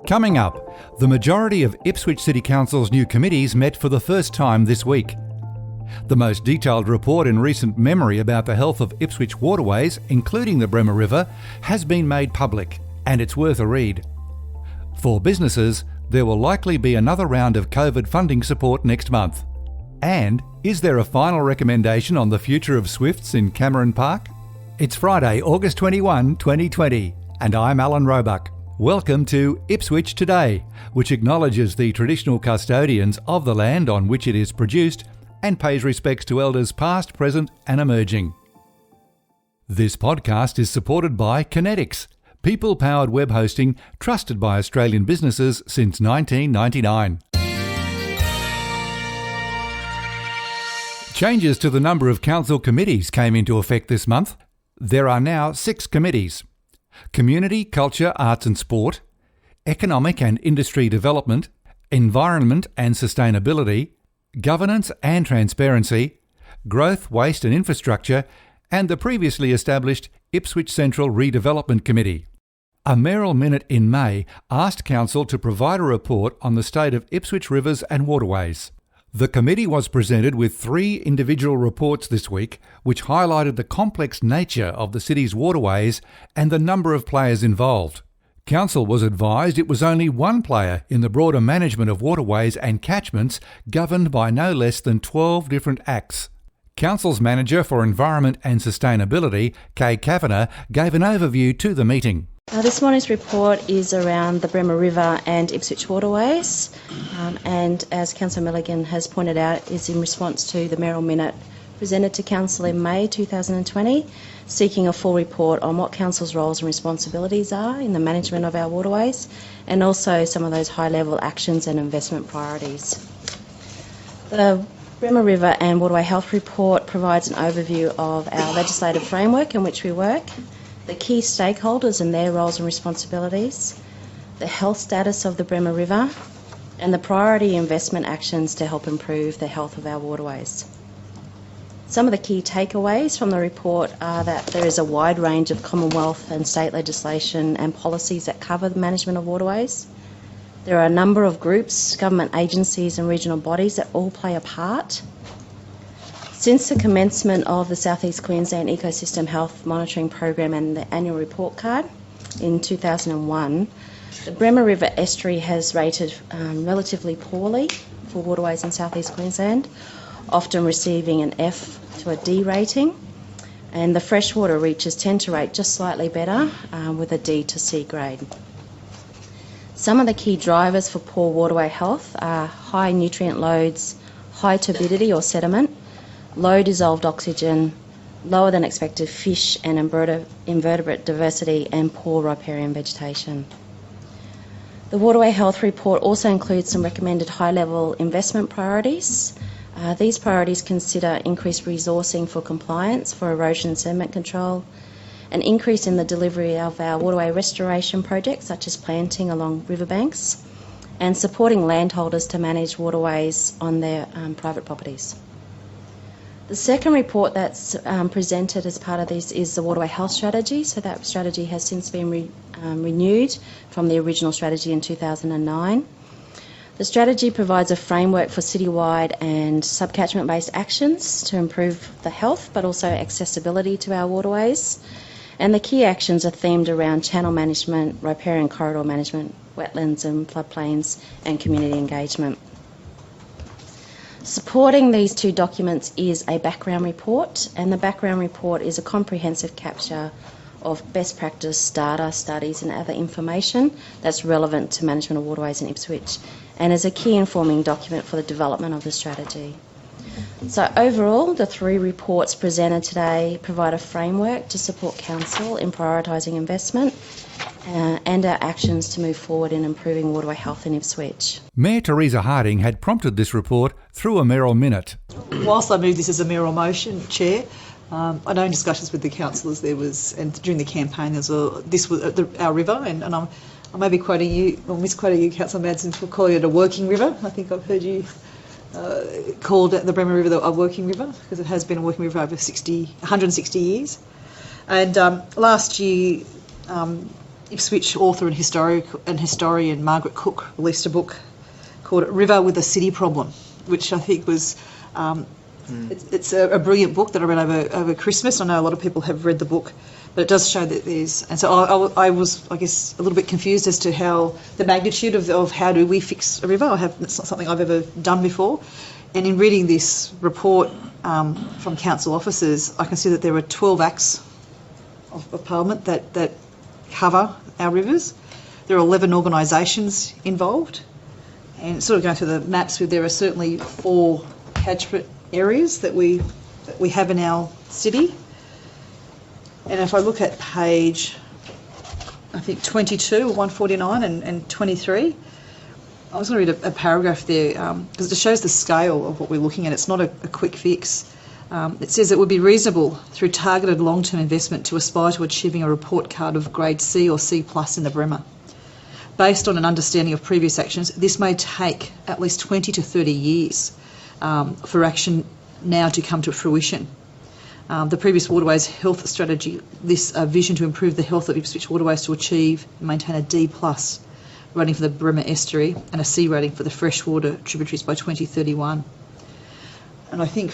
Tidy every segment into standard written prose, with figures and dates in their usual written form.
Coming up, the majority of Ipswich City Council's new committees met for the first time this week. The most detailed report in recent memory about the health of Ipswich waterways, including the Bremer River, has been made public, and it's worth a read. For businesses, there will likely be another round of COVID funding support next month. And is there a final recommendation on the future of Swifts in Cameron Park? It's Friday, August 21, 2020, and I'm Alan Roebuck. Welcome to Ipswich Today, which acknowledges the traditional custodians of the land on which it is produced and pays respects to elders past, present and emerging. This podcast is supported by Kinetics, people-powered web hosting trusted by Australian businesses since 1999. Changes to the number of council committees came into effect this month. There are now 6 committees: Community, Culture, Arts and Sport, Economic and Industry Development, Environment and Sustainability, Governance and Transparency, Growth, Waste and Infrastructure, and the previously established Ipswich Central Redevelopment Committee. A mayoral minute in May asked Council to provide a report on the state of Ipswich rivers and waterways. The committee was presented with 3 individual reports this week, which highlighted the complex nature of the city's waterways and the number of players involved. Council was advised it was only one player in the broader management of waterways and catchments governed by no less than 12 different acts. Council's Manager for Environment and Sustainability, Kay Kavanagh, gave an overview to the meeting. This morning's report is around the Bremer River and Ipswich waterways, and as Councillor Milligan has pointed out, is in response to the mayoral minute presented to Council in May 2020, seeking a full report on what Council's roles and responsibilities are in the management of our waterways, and also some of those high-level actions and investment priorities. The Bremer River and Waterway Health Report provides an overview of our legislative framework in which we work, the key stakeholders and their roles and responsibilities, the health status of the Bremer River, and the priority investment actions to help improve the health of our waterways. Some of the key takeaways from the report are that there is a wide range of Commonwealth and state legislation and policies that cover the management of waterways. There are a number of groups, government agencies and regional bodies that all play a part. Since the commencement of the South East Queensland Ecosystem Health Monitoring Program and the annual report card in 2001, the Bremer River estuary has rated relatively poorly for waterways in South East Queensland, often receiving an F to a D rating, and the freshwater reaches tend to rate just slightly better with a D to C grade. Some of the key drivers for poor waterway health are high nutrient loads, high turbidity or sediment, low dissolved oxygen, lower than expected fish and invertebrate diversity, and poor riparian vegetation. The Waterway Health Report also includes some recommended high-level investment priorities. These priorities consider increased resourcing for compliance for erosion and sediment control, an increase in the delivery of our waterway restoration projects such as planting along riverbanks, and supporting landholders to manage waterways on their private properties. The second report that's presented as part of this is the Waterway Health Strategy. So that strategy has since been renewed from the original strategy in 2009. The strategy provides a framework for citywide and subcatchment-based actions to improve the health but also accessibility to our waterways. And the key actions are themed around channel management, riparian corridor management, wetlands and floodplains, and community engagement. Supporting these 2 documents is a background report, and the background report is a comprehensive capture of best practice data, studies and other information that's relevant to management of waterways in Ipswich, and is a key informing document for the development of the strategy. So overall, the 3 reports presented today provide a framework to support Council in prioritising investment and our actions to move forward in improving waterway health in Ipswich. Mayor Teresa Harding had prompted this report through a mayoral minute. Whilst I move this as a mayoral motion, Chair, I know in discussions with the councillors there was, and during the campaign this was our river, and I may be quoting you, or misquoting you, Councillor Madsen, for calling it a working river. I think I've heard you called the Bremer River a working river, because it has been a working river over 160 years. And last year Ipswich author and historian Margaret Cook released a book called River with a City Problem, which I think was it's a brilliant book that I read over Christmas. I know a lot of people have read the book, but it does show that there's... And so I was, I guess, a little bit confused as to how the magnitude of how do we fix a river. It's not something I've ever done before. And in reading this report from council officers, I can see that there are 12 acts of Parliament that cover our rivers. There are 11 organisations involved. And sort of going through the maps, there are certainly 4 catchment areas that we have in our city. And if I look at page, I think 22, 149 and 23, I was going to read a paragraph there because it shows the scale of what we're looking at. It's not a quick fix. It says it would be reasonable through targeted long-term investment to aspire to achieving a report card of grade C or C+ in the Bremer. Based on an understanding of previous actions, this may take at least 20 to 30 years for action now to come to fruition. The previous Waterways Health Strategy lists a vision to improve the health of Ipswich Waterways to achieve and maintain a D+ rating for the Bremer estuary and a C rating for the freshwater tributaries by 2031. And I think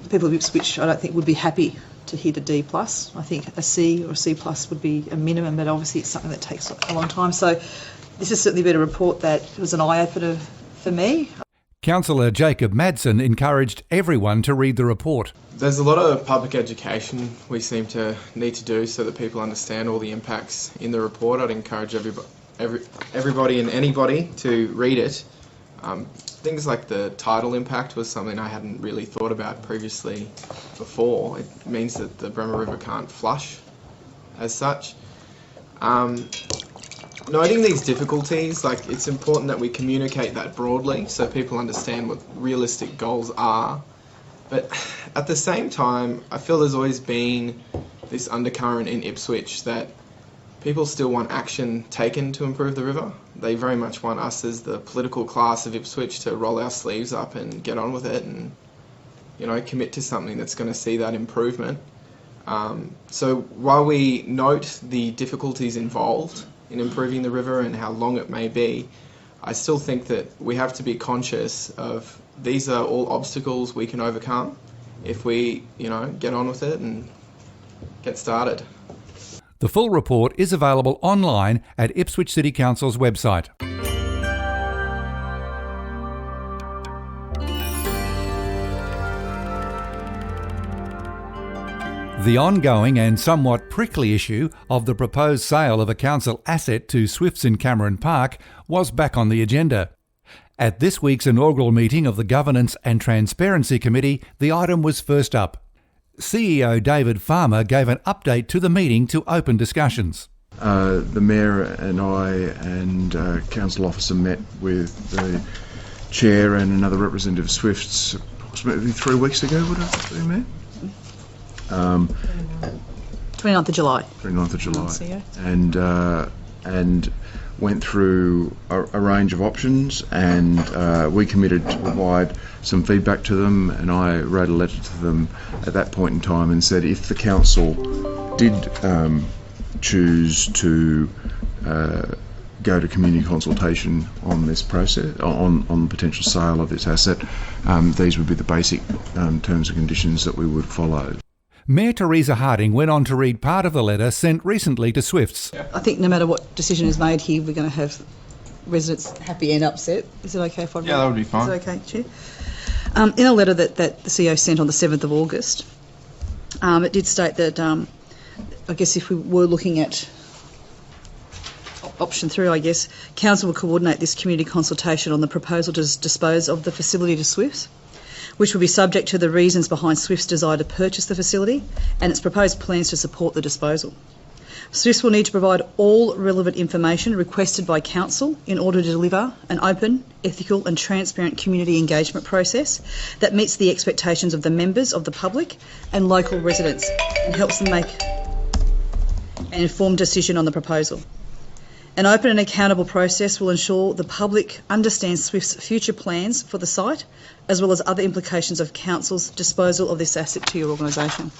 the people of Ipswich, I don't think, would be happy to hit a D+. I think a C or a C+ would be a minimum, but obviously it's something that takes a long time. So this has certainly been a report that was an eye-opener for me. Councillor Jacob Madsen encouraged everyone to read the report. There's a lot of public education we seem to need to do so that people understand all the impacts in the report. I'd encourage everybody and anybody to read it. Things like the tidal impact was something I hadn't really thought about previously before. It means that the Bremer River can't flush as such. Noting these difficulties, it's important that we communicate that broadly so people understand what realistic goals are. But at the same time, I feel there's always been this undercurrent in Ipswich that people still want action taken to improve the river. They very much want us as the political class of Ipswich to roll our sleeves up and get on with it and, commit to something that's going to see that improvement. So while we note the difficulties involved in improving the river and how long it may be, I still think that we have to be conscious of these are all obstacles we can overcome if we, get on with it and get started. The full report is available online at Ipswich City Council's website. The ongoing and somewhat prickly issue of the proposed sale of a council asset to Swifts in Cameron Park was back on the agenda. At this week's inaugural meeting of the Governance and Transparency Committee, the item was first up. CEO David Farmer gave an update to the meeting to open discussions. The Mayor and I and Council Officer met with the Chair and another representative of Swifts approximately 3 weeks ago, would it be, Mayor? 29th of July. 29th of July. And went through a range of options, and we committed to provide some feedback to them, and I wrote a letter to them at that point in time and said if the council did choose to go to community consultation on this process, on potential sale of this asset, these would be the basic terms and conditions that we would follow. Mayor Teresa Harding went on to read part of the letter sent recently to Swifts. I think no matter what decision is made here, we're going to have residents happy and upset. Is it okay if I read? Yeah, that would be fine. Is it okay, Chair? In a letter that the CEO sent on the 7th of August, it did state that, I guess if we were looking at option 3, Council will coordinate this community consultation on the proposal to dispose of the facility to Swifts, which will be subject to the reasons behind Swift's desire to purchase the facility and its proposed plans to support the disposal. Swifts will need to provide all relevant information requested by Council in order to deliver an open, ethical and transparent community engagement process that meets the expectations of the members of the public and local residents and helps them make an informed decision on the proposal. An open and accountable process will ensure the public understands Swift's future plans for the site, as well as other implications of Council's disposal of this asset to your organisation.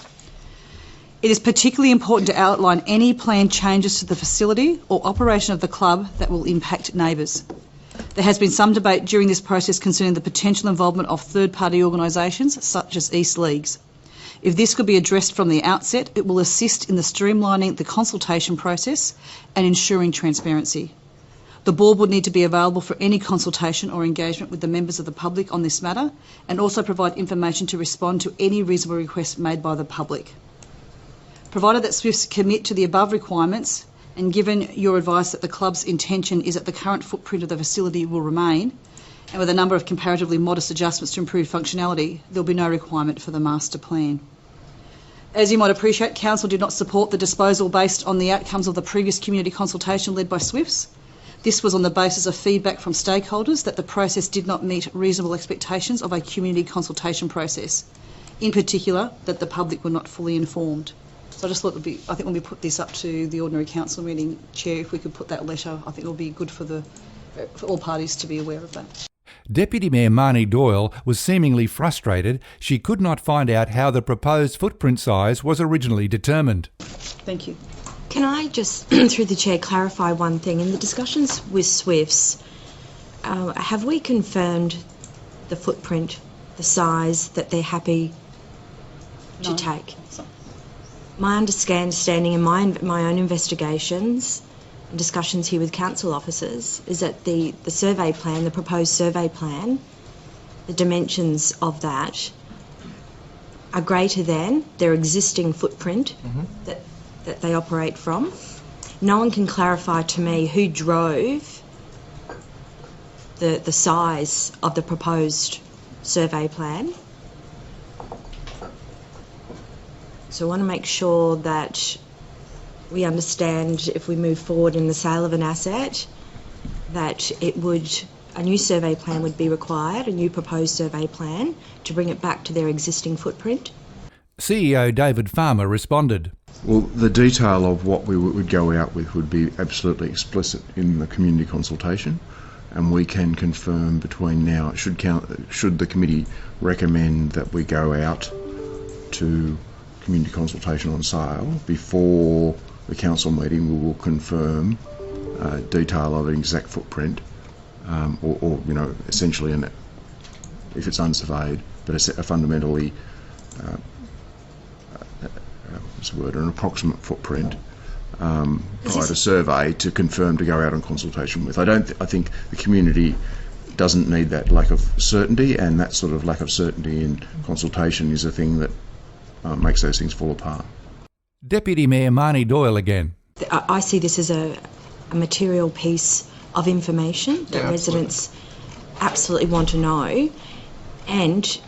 It is particularly important to outline any planned changes to the facility or operation of the club that will impact neighbours. There has been some debate during this process concerning the potential involvement of third-party organisations such as East Leagues. If this could be addressed from the outset, it will assist in the streamlining the consultation process and ensuring transparency. The board would need to be available for any consultation or engagement with the members of the public on this matter, and also provide information to respond to any reasonable requests made by the public. Provided that Swifts commit to the above requirements, and given your advice that the club's intention is that the current footprint of the facility will remain, and with a number of comparatively modest adjustments to improve functionality, there will be no requirement for the master plan. As you might appreciate, Council did not support the disposal based on the outcomes of the previous community consultation led by Swifts. This was on the basis of feedback from stakeholders that the process did not meet reasonable expectations of a community consultation process, in particular that the public were not fully informed. So I just thought it would be, I think when we put this up to the ordinary council meeting, Chair, if we could put that letter, I think it will be good for all parties to be aware of that. Deputy Mayor Marnie Doyle was seemingly frustrated she could not find out how the proposed footprint size was originally determined. Thank you. Can I just, through the Chair, clarify one thing? In the discussions with Swifts, have we confirmed the footprint, the size that they're happy to take? My understanding in my own investigations and discussions here with council officers is that the survey plan, the proposed survey plan, the dimensions of that are greater than their existing footprint that they operate from. No one can clarify to me who drove the size of the proposed survey plan. So I want to make sure that we understand if we move forward in the sale of an asset that a new survey plan would be required, a new proposed survey plan to bring it back to their existing footprint. CEO David Farmer responded. Well, the detail of what we would go out with would be absolutely explicit in the community consultation, and we can confirm between now, should the committee recommend that we go out to community consultation on sale, before the council meeting we will confirm detail of an exact footprint, or essentially if it's unsurveyed, but a fundamentally an approximate footprint prior to survey to confirm to go out on consultation with. I think the community doesn't need that lack of certainty, and that sort of lack of certainty in consultation is a thing that makes those things fall apart. Deputy Mayor Marnie Doyle again. I see this as a material piece of information that residents absolutely want to know, and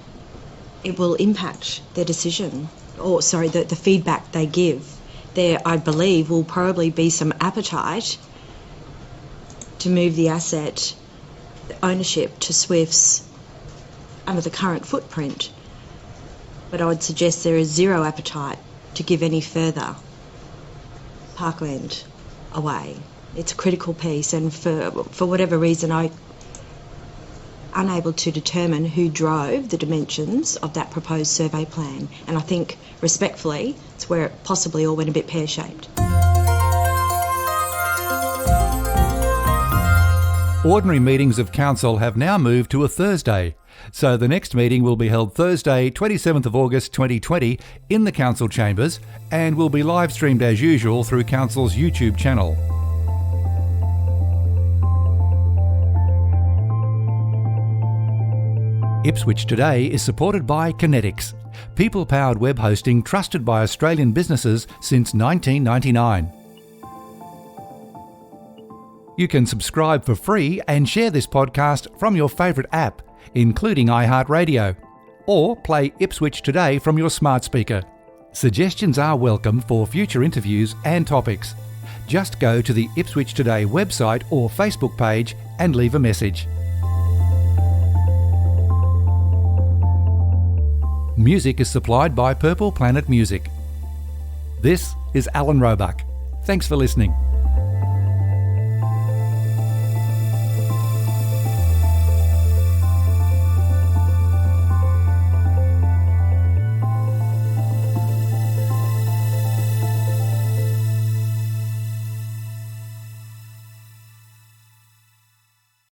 it will impact their decision, the feedback they give. There, I believe, will probably be some appetite to move the asset, the ownership to Swifts under the current footprint. But I would suggest there is zero appetite to give any further parkland away. It's a critical piece, and for whatever reason I'm unable to determine who drove the dimensions of that proposed survey plan, and I think respectfully it's where it possibly all went a bit pear-shaped. Ordinary meetings of council have now moved to a Thursday, so the next meeting will be held Thursday 27th of August 2020 in the council chambers and will be live streamed as usual through council's YouTube channel. Ipswich Today is supported by Kinetics, people-powered web hosting trusted by Australian businesses since 1999. You can subscribe for free and share this podcast from your favourite app, including iHeartRadio, or play Ipswich Today from your smart speaker. Suggestions are welcome for future interviews and topics. Just go to the Ipswich Today website or Facebook page and leave a message. Music is supplied by Purple Planet Music. This is Alan Roebuck. Thanks for listening.